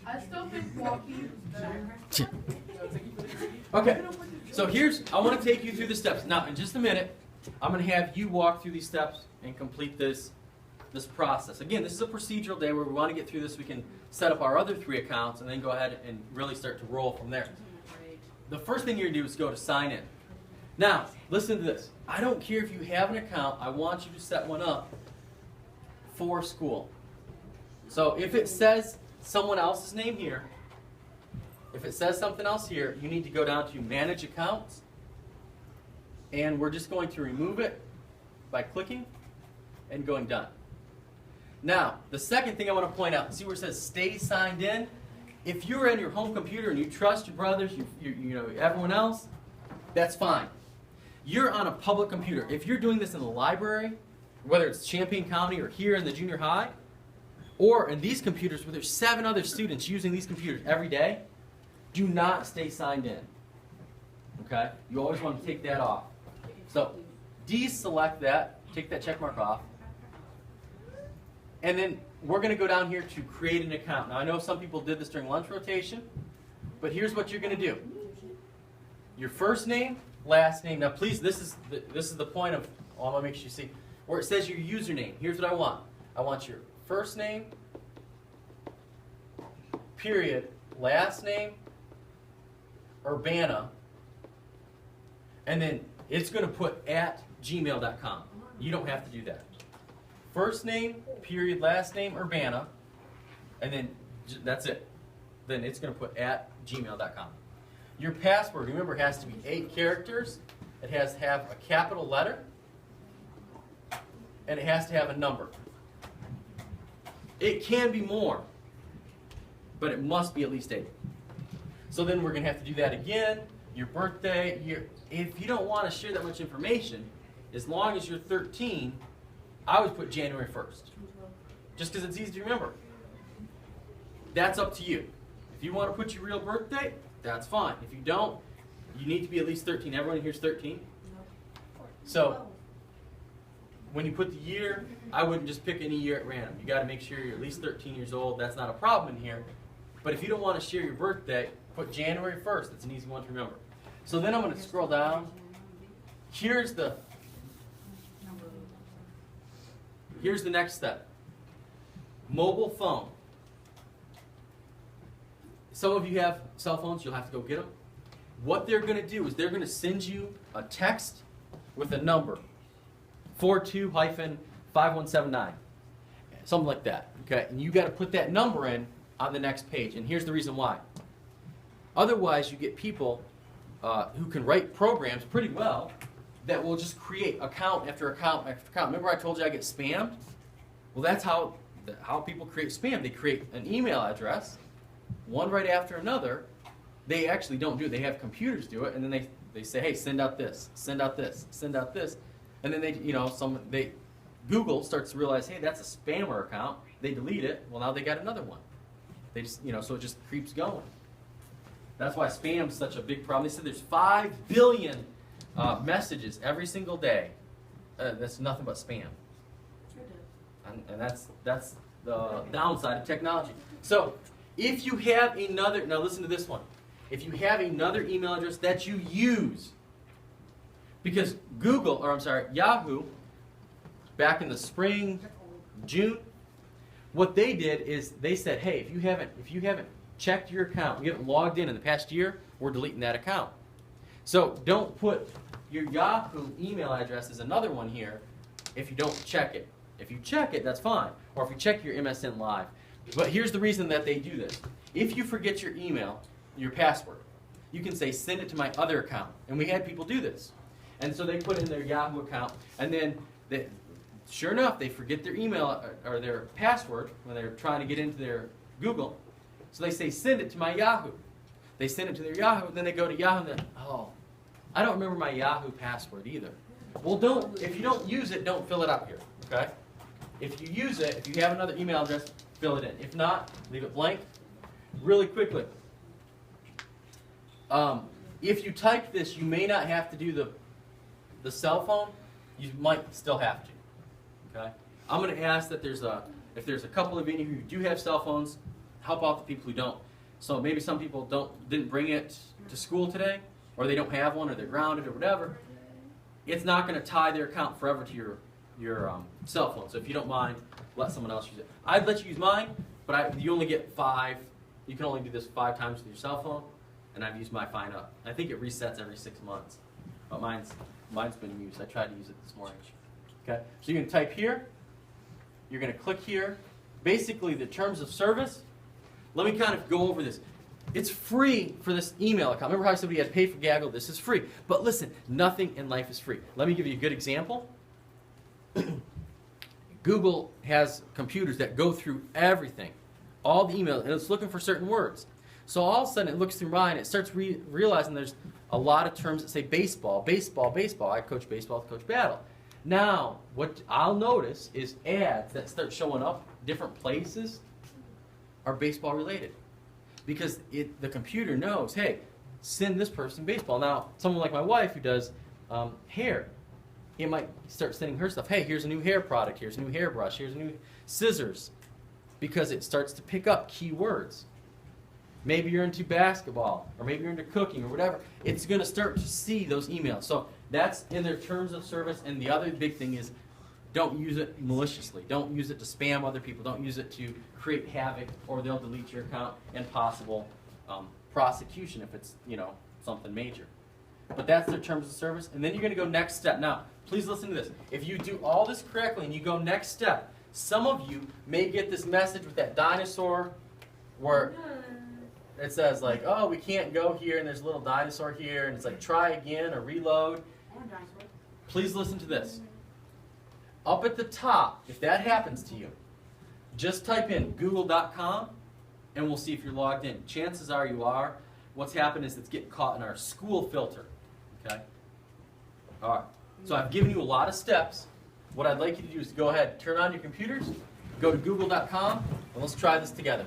I still think Joachim is better. Okay, so I want to take you through the steps. Now, in just a minute, I'm going to have you walk through these steps and complete this process. Again, this is a procedural day where we want to get through this. We can set up our other 3 accounts and then go ahead and really start to roll from there. The first thing you're going to do is go to sign in. Now, listen to this. I don't care if you have an account. I want you to set one up for school. So if it says someone else's name here, if it says something else here, you need to go down to Manage Accounts. And we're just going to remove it by clicking and going Done. Now, the second thing I want to point out, see where it says Stay Signed In? If you're on your home computer and you trust your brothers, you know everyone else, that's fine. You're on a public computer. If you're doing this in the library, whether it's Champaign County or here in the junior high, or in these computers where there's 7 other students using these computers every day, do not stay signed in. Okay? You always want to take that off. So, deselect that, take that check mark off, and then we're going to go down here to create an account. Now, I know some people did this during lunch rotation, but here's what you're going to do. Your first name, last name. Now, please, this is the point of, I want to make sure you see, where it says your username. Here's what I want. I want your first name, period, last name, Urbana, and then it's going to put at gmail.com. You don't have to do that. First name, period, last name, Urbana, and then that's it. Then it's going to put at gmail.com. Your password, remember, has to be 8 characters. It has to have a capital letter, and it has to have a number. It can be more, but it must be at least 8. So then we're going to have to do that again. Your birthday, if you don't want to share that much information, as long as you're 13, I would put January 1st. Just because it's easy to remember. That's up to you. If you want to put your real birthday, that's fine. If you don't, you need to be at least 13. Everyone here's 13? So, when you put the year, I wouldn't just pick any year at random. You got to make sure you're at least 13 years old. That's not a problem in here. But if you don't want to share your birthday, put January 1st. It's an easy one to remember. So then I'm going to scroll down. Here's the next step. Mobile phone. Some of you have cell phones. You'll have to go get them. What they're going to do is they're going to send you a text with a number. 42-5179. Something like that. Okay? And you got to put that number in on the next page. And here's the reason why. Otherwise, you get people who can write programs pretty well that will just create account after account after account. Remember I told you I get spammed? Well, that's how people create spam. They create an email address, one right after another. They actually don't do it. They have computers do it, and then they say, hey, send out this, send out this, send out this. And then Google starts to realize, hey, that's a spammer account. They delete it. Well, now they got another one. They just, so it just keeps going. That's why spam is such a big problem. They said there's 5 billion messages every single day. That's nothing but spam. And that's the downside of technology. So if you have another, now listen to this one. If you have another email address that you use, because Yahoo, back in the spring, June, what they did is they said, hey, if you haven't checked your account, you haven't logged in the past year, we're deleting that account. So don't put your Yahoo email address as another one here if you don't check it. If you check it, that's fine. Or if you check your MSN Live. But here's the reason that they do this. If you forget your email, your password, you can say, send it to my other account. And we had people do this. And so they put in their Yahoo account, and then, sure enough, they forget their email or their password when they're trying to get into their Google. So they say, send it to my Yahoo. They send it to their Yahoo, and then they go to Yahoo, and then, oh, I don't remember my Yahoo password either. Well, if you don't use it, don't fill it up here, okay? If you use it, if you have another email address, fill it in. If not, leave it blank. Really quickly, if you type this, you may not have to do the cell phone. You might still have to, okay? I'm going to ask that if there's a couple of you who do have cell phones, help out the people who don't. So maybe some people didn't bring it to school today, or they don't have one, or they're grounded, or whatever. It's not going to tie their account forever to your cell phone. So if you don't mind, let someone else use it. I'd let you use mine, but you only get 5. You can only do this 5 times with your cell phone, and I've used my Fine Up. I think it resets every 6 months, but mine's been used. I tried to use it this morning. Okay, so you're going to type here. You're going to click here. Basically, the terms of service. Let me kind of go over this. It's free for this email account. Remember how I said we had to pay for Gaggle? This is free. But listen, nothing in life is free. Let me give you a good example. Google has computers that go through everything, all the emails, and it's looking for certain words. So all of a sudden it looks through mine, it starts realizing there's a lot of terms that say baseball, baseball, baseball. I coach baseball with Coach Battle. Now, what I'll notice is ads that start showing up different places are baseball related. Because the computer knows, hey, send this person baseball. Now, someone like my wife who does hair, it might start sending her stuff. Hey, here's a new hair product. Here's a new hairbrush. Here's new scissors. Because it starts to pick up keywords. Maybe you're into basketball, or maybe you're into cooking, or whatever. It's going to start to see those emails. So that's in their terms of service. And the other big thing is, don't use it maliciously. Don't use it to spam other people. Don't use it to create havoc, or they'll delete your account and possible prosecution if it's something major. But that's their terms of service. And then you're going to go next step. Now, please listen to this. If you do all this correctly and you go next step, some of you may get this message with that dinosaur where it says like, oh, we can't go here, and there's a little dinosaur here, and it's like try again or reload. Please listen to this. Up at the top, if that happens to you, just type in google.com and we'll see if you're logged in. Chances are you are. What's happened is it's getting caught in our school filter. Okay? All right. So I've given you a lot of steps. What I'd like you to do is go ahead, turn on your computers, go to google.com, and let's try this together.